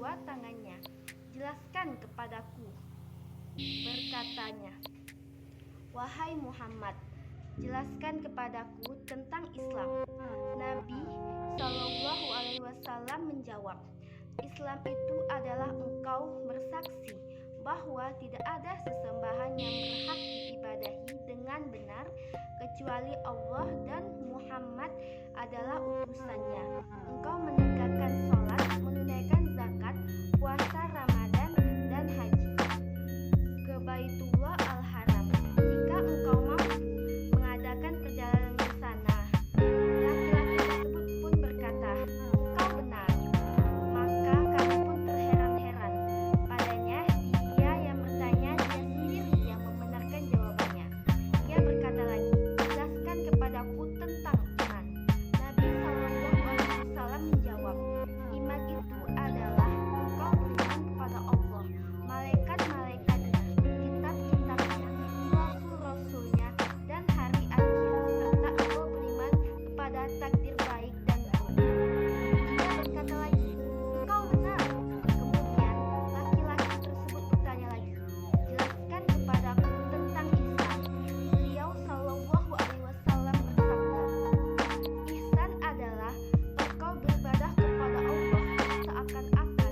kedua tangannya. "Jelaskan kepadaku," berkatanya. "Wahai Muhammad, jelaskan kepadaku tentang Islam." Nabi Shallallahu Alaihi Wasallam menjawab, "Islam itu adalah engkau bersaksi bahwa tidak ada sesembahan yang berhak diibadahi dengan benar kecuali Allah dan Muhammad adalah utusannya. Engkau menegakkan sholat, menunaikan zakat, puasa Ramadan, dan haji ke Baitullah Al-Haram. Jika engkau mampu mengadakan perjalanan ke sana." Laki-laki tersebut pun berkata, "Engkau benar." Maka kami pun terheran-heran padanya. Dia yang bertanya, dia sendiri yang membenarkan jawabannya. Ia berkata lagi, "Jelaskan kepadaku tentang iman." Nabi SAW menjawab, "Iman itu adalah engkau beriman kepada Allah, malaikat-malaikatnya, kitab-kitabnya, rasul-rasulnya, dan hari akhir, serta engkau beriman kepada takdir baik dan buruk." Dia berkata lagi, "Engkau benar." Kemudian laki-laki tersebut bertanya lagi, "Jelaskan kepadaku tentang ihsan." Beliau Shallallahu Alaihi Wasallam bersabda, "Ihsan adalah engkau beribadah kepada Allah seakan-akan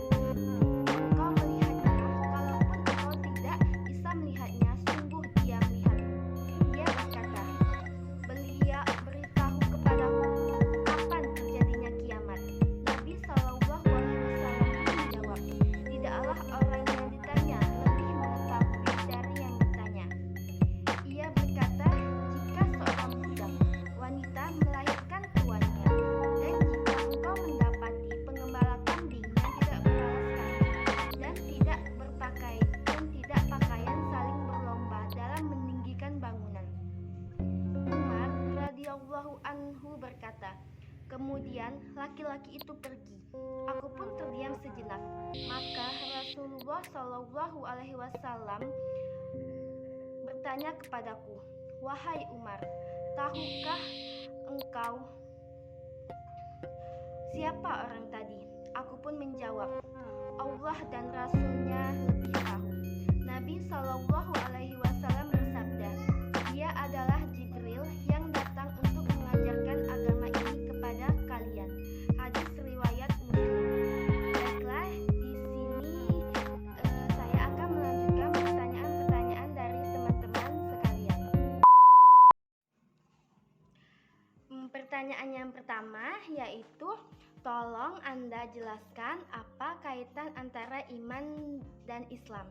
engkau melihatnya, kalaupun engkau tidak bisa melihatnya, sungguh dia melihatmu." Dia berkata, "Beritahu kepadaku kapan terjadinya kiamat." Nabi Shallallahu Alaihi Wasallam menjawab, "Tidaklah orang yang ditanya lebih mengetahui dari yang bertanya." Ia berkata, "Jika seorang budak wanita melahirkan tuannya, dan jika engkau mendapati pengembala kambing yang tidak beralas kaki dan tidak pakaian saling berlomba dalam meninggikan bangunan." Umar radhiyallahu anhu berkata, "Kemudian laki-laki itu pergi. Aku pun terdiam sejenak. Maka Rasulullah Shallallahu Alaihi Wasallam bertanya kepadaku, 'Wahai Umar, tahukah engkau siapa orang tadi?' Aku pun menjawab, 'Allah dan Rasulnya lebih tahu.' Nabi Shallallahu Alaihi Wasallam bersabda, 'Dia adalah Jibril yang datang untuk mengajarkan agama ini kepada kalian.'" Hadis riwayat Muslim. Baiklah, di sini saya akan melanjutkan pertanyaan-pertanyaan dari teman-teman sekalian. Pertanyaan yang pertama yaitu, tolong Anda jelaskan apa kaitan antara iman dan Islam.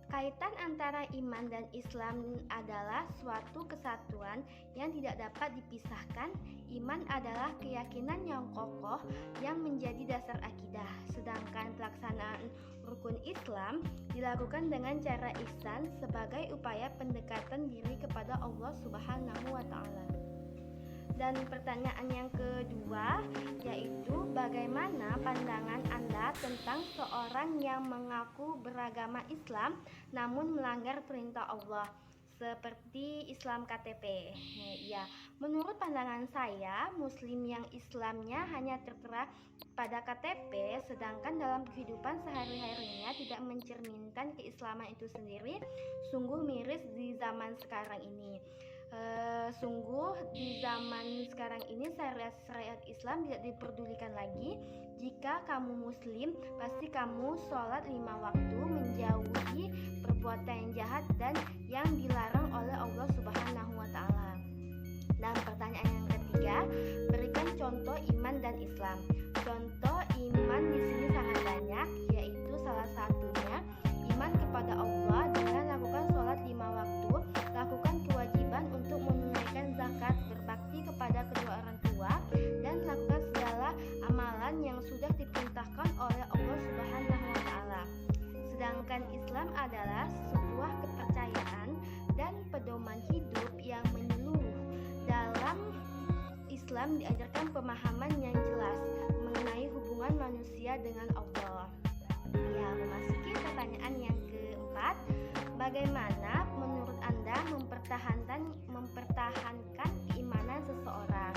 Kaitan antara iman dan Islam adalah suatu kesatuan yang tidak dapat dipisahkan. Iman adalah keyakinan yang kokoh yang menjadi dasar akidah, sedangkan pelaksanaan rukun Islam dilakukan dengan cara ihsan sebagai upaya pendekatan diri kepada Allah Subhanahu wa Ta'ala. Dan pertanyaan yang kedua yaitu, bagaimana pandangan Anda tentang seorang yang mengaku beragama Islam namun melanggar perintah Allah seperti Islam KTP? Ya, menurut pandangan saya, Muslim yang Islamnya hanya tertera pada KTP sedangkan dalam kehidupan sehari-harinya tidak mencerminkan keislaman itu sendiri, sungguh miris di zaman sekarang ini. Sungguh di zaman sekarang ini syariat Islam tidak diperdulikan lagi. Jika kamu Muslim, pasti kamu sholat 5 waktu, menjauhi perbuatan yang jahat dan yang dilarang oleh Allah Subhanahu wa Ta'ala. Dan pertanyaan yang ketiga, berikan contoh iman dan Islam. Contoh iman di sini sangat banyak, yaitu salah satunya iman kepada Allah dengan lakukan sholat 5 waktu, lakukan kewajiban untuk menunaikan zakat, berbakti kepada kedua orang tua, dan lakukan segala amalan yang sudah diperintahkan oleh Allah Subhanahu wa Ta'ala. Sedangkan Islam adalah sebuah kepercayaan dan pedoman hidup yang menyeluruh. Dalam Islam diajarkan pemahaman yang jelas mengenai hubungan manusia dengan Allah. Ya, memasuki pertanyaan yang keempat, bagaimana menurut Anda mempertahankan keimanan seseorang?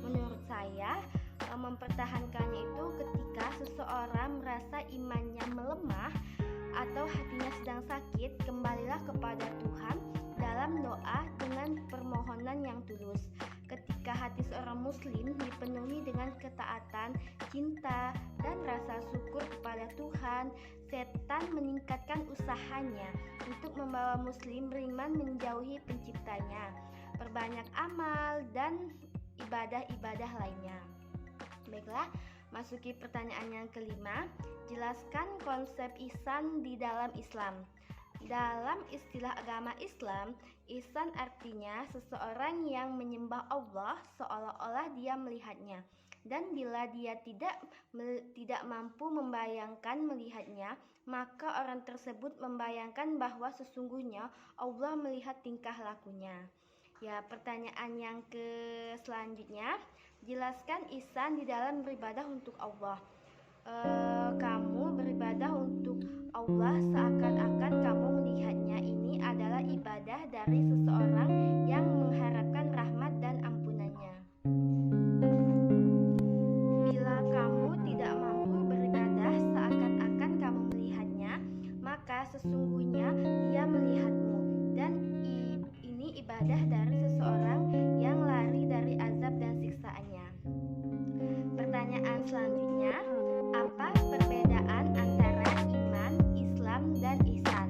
Menurut saya, mempertahankannya itu ketika seseorang merasa dirasa imannya melemah atau hatinya sedang sakit, kembalilah kepada Tuhan dalam doa dengan permohonan yang tulus. Ketika hati seorang muslim dipenuhi dengan ketaatan, cinta, dan rasa syukur kepada Tuhan, setan meningkatkan usahanya untuk membawa muslim beriman menjauhi penciptanya. Perbanyak amal dan ibadah-ibadah lainnya. Baiklah, masuki pertanyaan yang kelima. Jelaskan konsep ihsan di dalam Islam. Dalam istilah agama Islam, ihsan artinya seseorang yang menyembah Allah seolah-olah dia melihatnya. Dan bila dia tidak mampu membayangkan melihatnya, maka orang tersebut membayangkan bahwa sesungguhnya Allah melihat tingkah lakunya. Ya, pertanyaan yang selanjutnya, jelaskan ihsan di dalam beribadah untuk Allah. Kamu beribadah untuk Allah seakan-akan kamu melihatnya. Ini adalah ibadah dari seseorang yang mengharapkan rahmat dan ampunannya. Bila kamu tidak mampu beribadah seakan-akan kamu melihatnya, maka sesungguhnya dia melihatmu. Dan ini ibadah dari seseorang yang lari dari azab dan siksaannya. Pertanyaan selanjutnya, apa perbedaan antara iman, Islam, dan ihsan?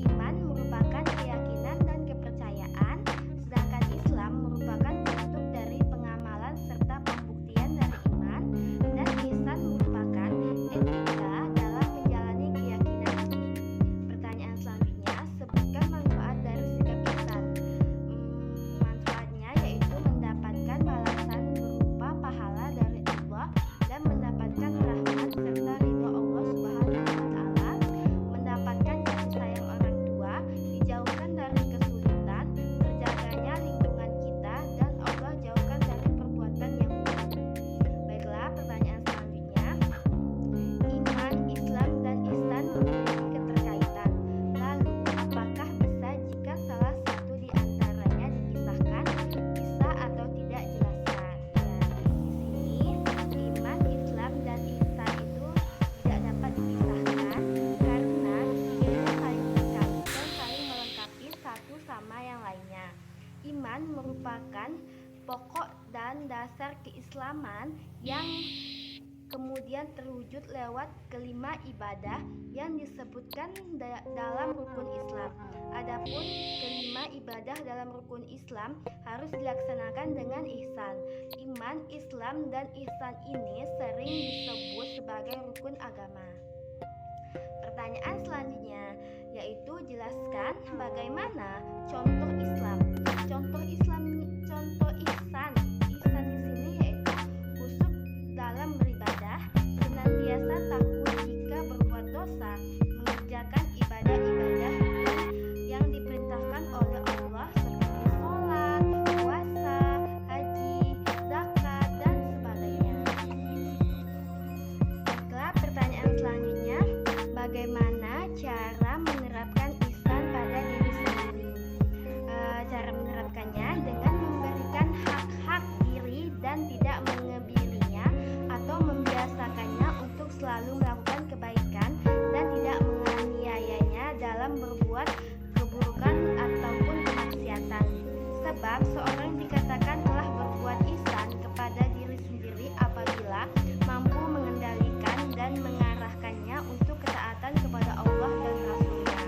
Iman merupakan keyakinan dan kepercayaan, sedangkan Islam merupakan bentuk dari pengamalan serta pembuktian dari iman, dan ihsan merupakan etika dalam menjalani keyakinan ini. Pertanyaan selanjutnya, sebutkan manfaat dari sikap ihsan. Manfaatnya yaitu mendapatkan balasan berupa pahala dari Allah dan mendapatkan rahmat serta ridho Allah Subhanahu wa Ta'ala, mendapatkan kasih sayang orang tua, dijauhkan dari kesulitan, terjaganya lingkungan kita, dan Allah jauhkan dari perbuatan yang buruk. Baiklah, pertanyaan selanjutnya, iman, Islam, dan ihsan memiliki keterkaitan. Lalu, apakah bisa jika salah satu di antaranya dipisahkan? Bisa atau tidak, jelaskan. Ya, di sini iman, Islam, dan ihsan itu tidak dapat dipisahkan karena ketiganya saling terkait dan saling melengkapi satu sama yang lainnya. Iman merupakan pokok dan dasar keislaman yang kemudian terwujud lewat kelima ibadah yang disebutkan dalam rukun Islam. Adapun kelima ibadah dalam rukun Islam harus dilaksanakan dengan ihsan. Iman, Islam, dan ihsan ini sering disebut sebagai rukun agama. Pertanyaan selanjutnya yaitu jelaskan bagaimana contoh Islam. Contoh Islam, contoh ihsan. Ihsan di sini yaitu khusyuk dalam beribadah, senantiasa takut jika berbuat dosa, mengerjakan ibadah-ibadah yang diperintahkan oleh Allah seperti sholat, puasa, haji, zakat, dan sebagainya. Baiklah, pertanyaan selanjutnya, bagaimana cara menerapkan ihsan pada diri sendiri? Cara menerapkannya dengan memberikan hak-hak diri dan tidak mengebirinya atau membiasakannya untuk selalu melakukan kebaikan dan tidak menganiayanya dalam berbuat keburukan ataupun kemaksiatan. Sebab seorang dikatakan telah berbuat ihsan kepada diri sendiri apabila mampu mengendalikan dan mengarahkannya untuk ketaatan kepada Allah dan Rasul-Nya.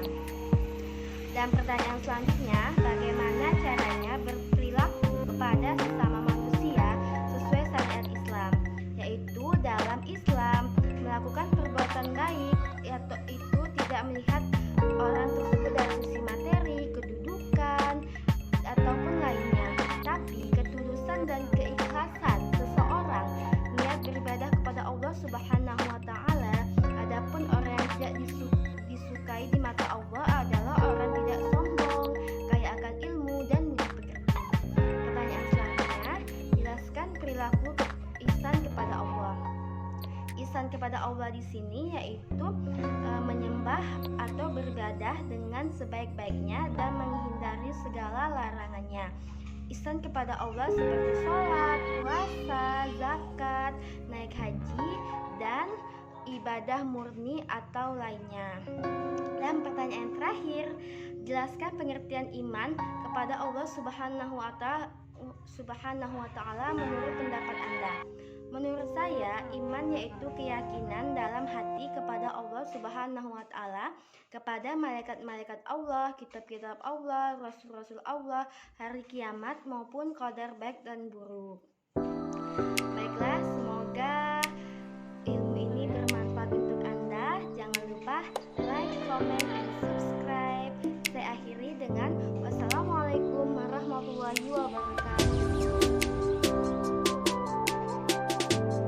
Dan pertanyaan selanjutnya, bagaimana caranya berperilaku kepada sesama manusia sesuai syariat Islam? Yaitu dalam Islam, melakukan perbuatan baik atau itu tidak melihat orang tersebut dari sisi materi, kedudukan, ataupun lainnya, tapi ketulusan dan keikhlasan seseorang niat beribadah kepada Allah Subhanahu wa Ta'ala. Adapun orang yang tidak disukai di mata Allah adalah orang tidak sombong, kaya akan ilmu, dan mudah pekerti. Pertanyaan selanjutnya, jelaskan perilaku ihsan kepada Allah. Ihsan kepada Allah di sini yaitu menyembah atau beribadah dengan sebaik-baiknya dan menghindari segala larangannya. Ihsan kepada Allah seperti sholat, puasa, zakat, naik haji, dan ibadah ibadah murni atau lainnya. Dan pertanyaan terakhir, jelaskan pengertian iman kepada Allah Subhanahu wa Ta'ala menurut pendapat Anda. Menurut saya, iman yaitu keyakinan dalam hati kepada Allah Subhanahu wa Ta'ala, kepada malaikat-malaikat Allah, kitab-kitab Allah, rasul-rasul Allah, hari kiamat maupun qadar baik dan buruk. Baiklah, semoga ilmu ini bermanfaat untuk Anda. Jangan lupa like, comment, dan subscribe. Saya akhiri dengan